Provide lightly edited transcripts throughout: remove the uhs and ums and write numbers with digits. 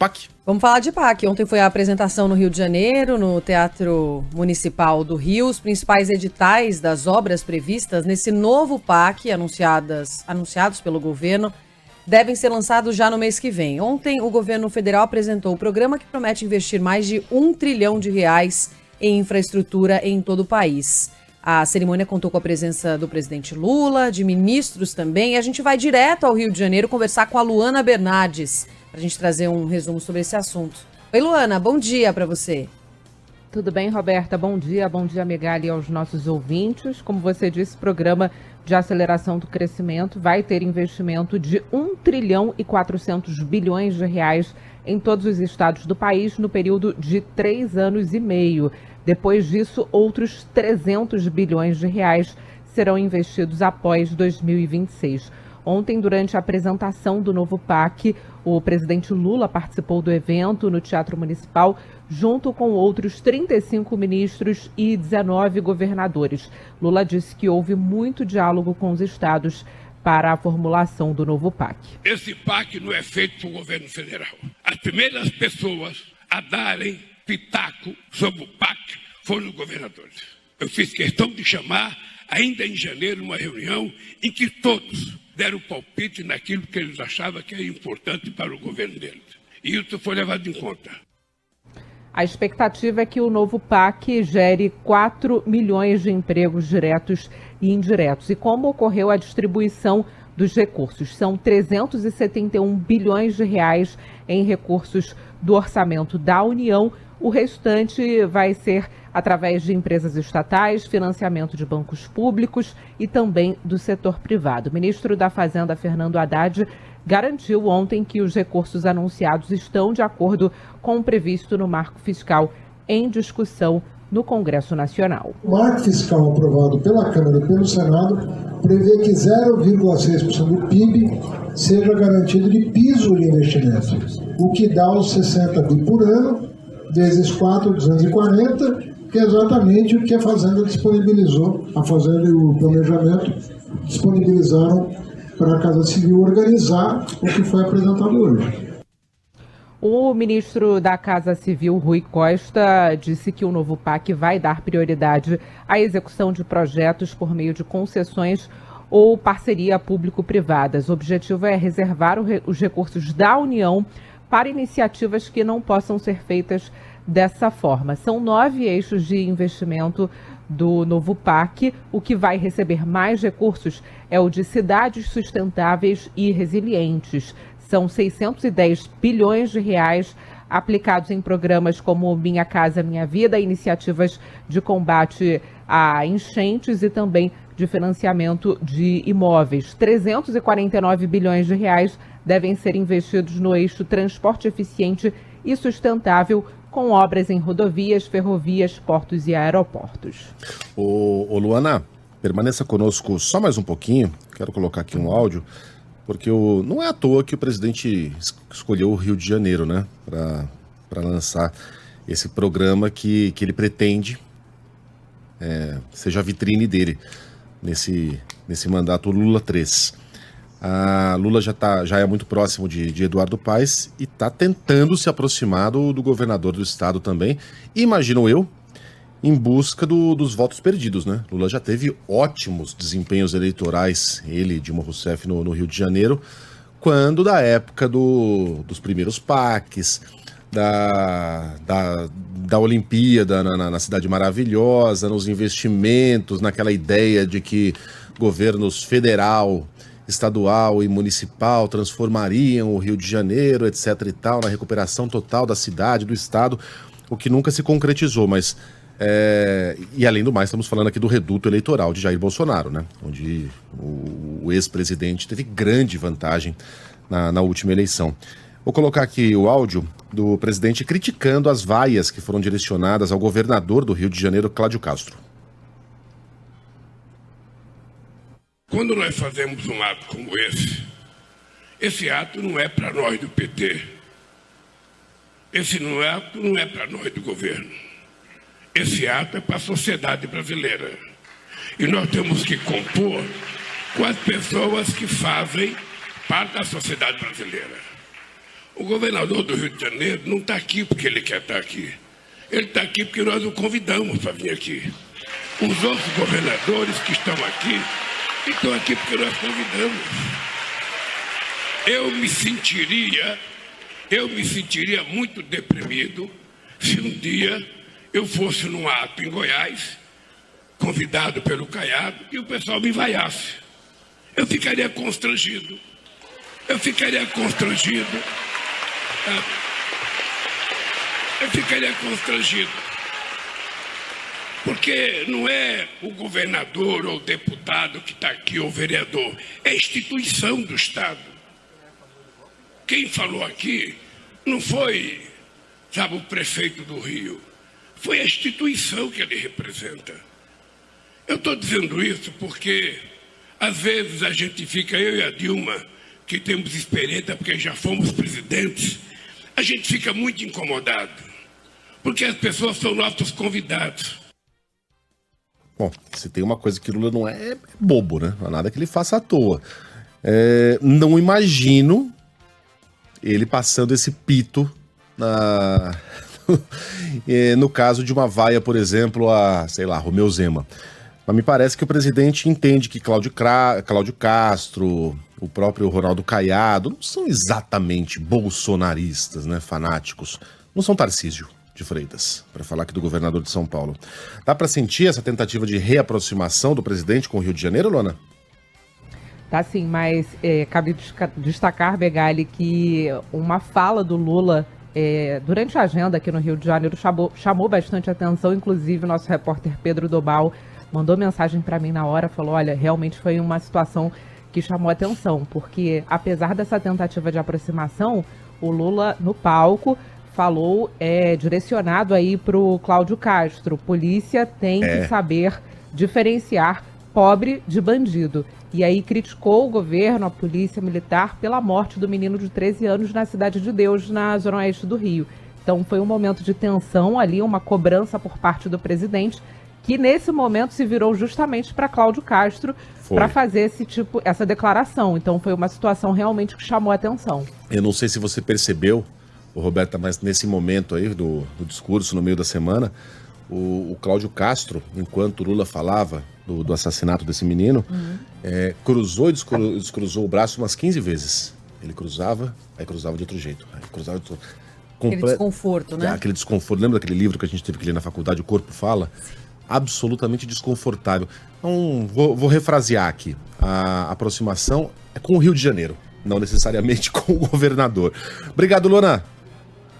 PAC? Vamos falar de PAC. Ontem foi a apresentação no Rio de Janeiro, no Teatro Municipal do Rio. Os principais editais das obras previstas nesse novo PAC, anunciados pelo governo, devem ser lançados já no mês que vem. Ontem, o governo federal apresentou o programa que promete investir mais de R$1 trilhão em infraestrutura em todo o país. A cerimônia contou com a presença do presidente Lula, de ministros também, e a gente vai direto ao Rio de Janeiro conversar com a Luana Bernardes, para a gente trazer um resumo sobre esse assunto. Oi, Luana, bom dia para você. Tudo bem, Roberta? Bom dia, Megali, aos nossos ouvintes. Como você disse, o programa de aceleração do crescimento vai ter investimento de R$1 trilhão e 400 bilhões em todos os estados do país no período de 3 anos e meio. Depois disso, outros 300 bilhões de reais serão investidos após 2026. Ontem, durante a apresentação do novo PAC, o presidente Lula participou do evento no Teatro Municipal, junto com outros 35 ministros e 19 governadores. Lula disse que houve muito diálogo com os estados para a formulação do novo PAC. Esse PAC não é feito pelo governo federal. As primeiras pessoas a darem pitaco sobre o PAC foram os governadores. Eu fiz questão de chamar, ainda em janeiro, uma reunião em que todos deram palpite naquilo que eles achavam que era importante para o governo deles. E isso foi levado em conta. A expectativa é que o novo PAC gere 4 milhões de empregos diretos e indiretos. E como ocorreu a distribuição dos recursos? São 371 bilhões de reais em recursos do orçamento da União. O restante vai ser através de empresas estatais, financiamento de bancos públicos e também do setor privado. O ministro da Fazenda, Fernando Haddad, garantiu ontem que os recursos anunciados estão de acordo com o previsto no marco fiscal em discussão no Congresso Nacional. O marco fiscal aprovado pela Câmara e pelo Senado prevê que 0,6% do PIB seja garantido de piso de investimentos, o que dá os 60 bi por ano, vezes 4, 240, que é exatamente o que a Fazenda disponibilizou, a Fazenda e o Planejamento disponibilizaram para a Casa Civil organizar o que foi apresentado hoje. O ministro da Casa Civil, Rui Costa, disse que o novo PAC vai dar prioridade à execução de projetos por meio de concessões ou parceria público-privadas. O objetivo é reservar os recursos da União para iniciativas que não possam ser feitas dessa forma. São 9 eixos de investimento do novo PAC. O que vai receber mais recursos é o de cidades sustentáveis e resilientes. São 610 bilhões de reais aplicados em programas como Minha Casa Minha Vida, iniciativas de combate a enchentes e também de financiamento de imóveis. 349 bilhões de reais devem ser investidos no eixo transporte eficiente e sustentável, com obras em rodovias, ferrovias, portos e aeroportos. Ô Luana, permaneça conosco só mais um pouquinho. Quero colocar aqui um áudio, porque não é à toa que o presidente escolheu o Rio de Janeiro, né, para lançar esse programa que ele pretende seja a vitrine dele nesse mandato Lula 3. A Lula já é muito próximo de Eduardo Paes e está tentando se aproximar do governador do estado também, imagino eu, em busca dos votos perdidos, né? Lula já teve ótimos desempenhos eleitorais, ele, Dilma Rousseff, no Rio de Janeiro, quando da época dos primeiros PACs, da Olimpíada na Cidade Maravilhosa, nos investimentos, naquela ideia de que governos federal, estadual e municipal transformariam o Rio de Janeiro, etc. e tal, na recuperação total da cidade, do estado, o que nunca se concretizou, mas e além do mais, estamos falando aqui do reduto eleitoral de Jair Bolsonaro, né? Onde o ex-presidente teve grande vantagem na última eleição. Vou colocar aqui o áudio do presidente criticando as vaias que foram direcionadas ao governador do Rio de Janeiro, Cláudio Castro. Quando nós fazemos um ato como esse ato não é para nós do PT. Esse ato não é para nós do governo. Esse ato é para a sociedade brasileira. E nós temos que compor com as pessoas que fazem parte da sociedade brasileira. O governador do Rio de Janeiro não está aqui porque ele quer estar aqui. Ele está aqui porque nós o convidamos para vir aqui. Os outros governadores que estão aqui porque nós convidamos. Eu me sentiria muito deprimido se um dia eu fosse num ato em Goiás, convidado pelo Caiado, e o pessoal me vaiasse. Eu ficaria constrangido. Porque não é o governador ou o deputado que está aqui, ou o vereador, é a instituição do Estado. Quem falou aqui não foi, o prefeito do Rio, foi a instituição que ele representa. Eu estou dizendo isso porque, às vezes, a gente fica, eu e a Dilma, que temos experiência porque já fomos presidentes, a gente fica muito incomodado, porque as pessoas são nossos convidados. Bom, se tem uma coisa que Lula não é bobo, né? Não há nada que ele faça à toa. Não imagino ele passando esse pito no caso de uma vaia, por exemplo, a, Romeu Zema. Mas me parece que o presidente entende que Cláudio Castro, o próprio Ronaldo Caiado, não são exatamente bolsonaristas, né? Fanáticos. Não são Tarcísio de Freitas, para falar aqui do governador de São Paulo. Dá para sentir essa tentativa de reaproximação do presidente com o Rio de Janeiro, Luana? Tá sim, mas cabe destacar, Begali, que uma fala do Lula durante a agenda aqui no Rio de Janeiro chamou bastante atenção, inclusive nosso repórter Pedro Dobal mandou mensagem para mim na hora, falou, olha, realmente foi uma situação que chamou atenção, porque apesar dessa tentativa de aproximação, o Lula no palco falou direcionado aí para o Cláudio Castro. Polícia tem que saber diferenciar pobre de bandido. E aí criticou o governo, a polícia militar, pela morte do menino de 13 anos na Cidade de Deus, na zona oeste do Rio. Então foi um momento de tensão ali, uma cobrança por parte do presidente, que nesse momento se virou justamente para Cláudio Castro para fazer essa declaração. Então foi uma situação realmente que chamou a atenção. Eu não sei se você percebeu, Roberta, mas nesse momento aí do discurso no meio da semana, o Cláudio Castro, enquanto o Lula falava do assassinato desse menino, cruzou e descruzou o braço umas 15 vezes. Ele cruzava, aí cruzava de outro jeito. Aí cruzava de outro... Aquele desconforto, né? Aquele desconforto. Lembra daquele livro que a gente teve que ler na faculdade, O Corpo Fala? Absolutamente desconfortável. Então, vou refrasear aqui. A aproximação é com o Rio de Janeiro, não necessariamente com o governador. Obrigado, Luana.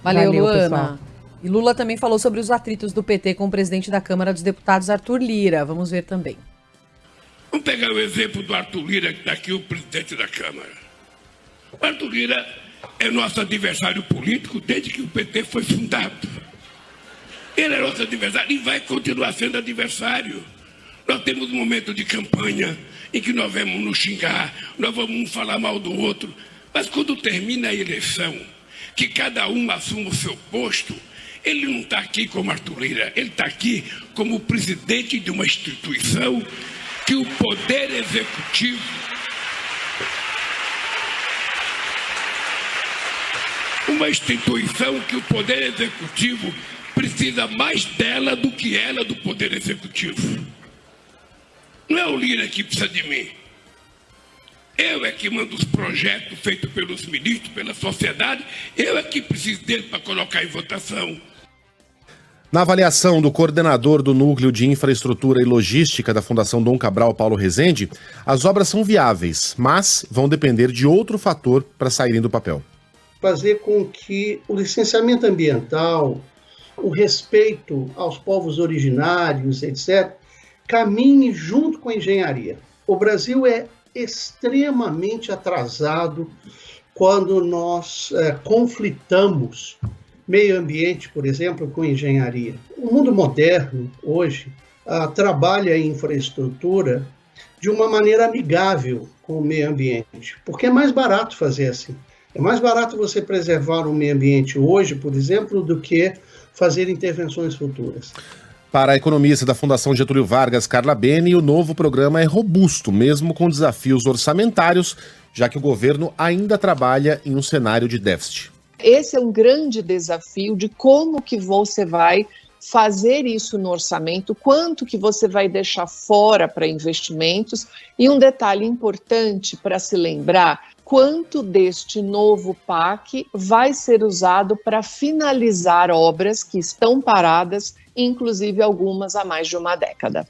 Valeu, Luana. Pessoal. E Lula também falou sobre os atritos do PT com o presidente da Câmara dos Deputados, Arthur Lira. Vamos ver também. Vamos pegar o exemplo do Arthur Lira, que está aqui, o presidente da Câmara. O Arthur Lira é nosso adversário político desde que o PT foi fundado. Ele é nosso adversário e vai continuar sendo adversário. Nós temos um momento de campanha em que nós vamos nos xingar, nós vamos falar mal do outro, mas quando termina a eleição, que cada um assuma o seu posto, ele não está aqui como Arthur Lira, ele está aqui como presidente de uma instituição que o Poder Executivo precisa mais dela do que ela do Poder Executivo. Não é o Lira que precisa de mim. Eu é que mando os projetos feitos pelos ministros, pela sociedade, eu é que preciso dele para colocar em votação. Na avaliação do coordenador do Núcleo de Infraestrutura e Logística da Fundação Dom Cabral, Paulo Rezende, as obras são viáveis, mas vão depender de outro fator para saírem do papel. Fazer com que o licenciamento ambiental, o respeito aos povos originários, etc., caminhe junto com a engenharia. O Brasil é extremamente atrasado quando nós conflitamos meio ambiente, por exemplo, com engenharia. O mundo moderno, hoje, trabalha em infraestrutura de uma maneira amigável com o meio ambiente, porque é mais barato fazer assim. É mais barato você preservar o meio ambiente hoje, por exemplo, do que fazer intervenções futuras. Para a economista da Fundação Getúlio Vargas, Carla Beni, o novo programa é robusto, mesmo com desafios orçamentários, já que o governo ainda trabalha em um cenário de déficit. Esse é um grande desafio de como que você vai fazer isso no orçamento, quanto que você vai deixar fora para investimentos, e um detalhe importante para se lembrar, quanto deste novo PAC vai ser usado para finalizar obras que estão paradas, inclusive algumas há mais de uma década.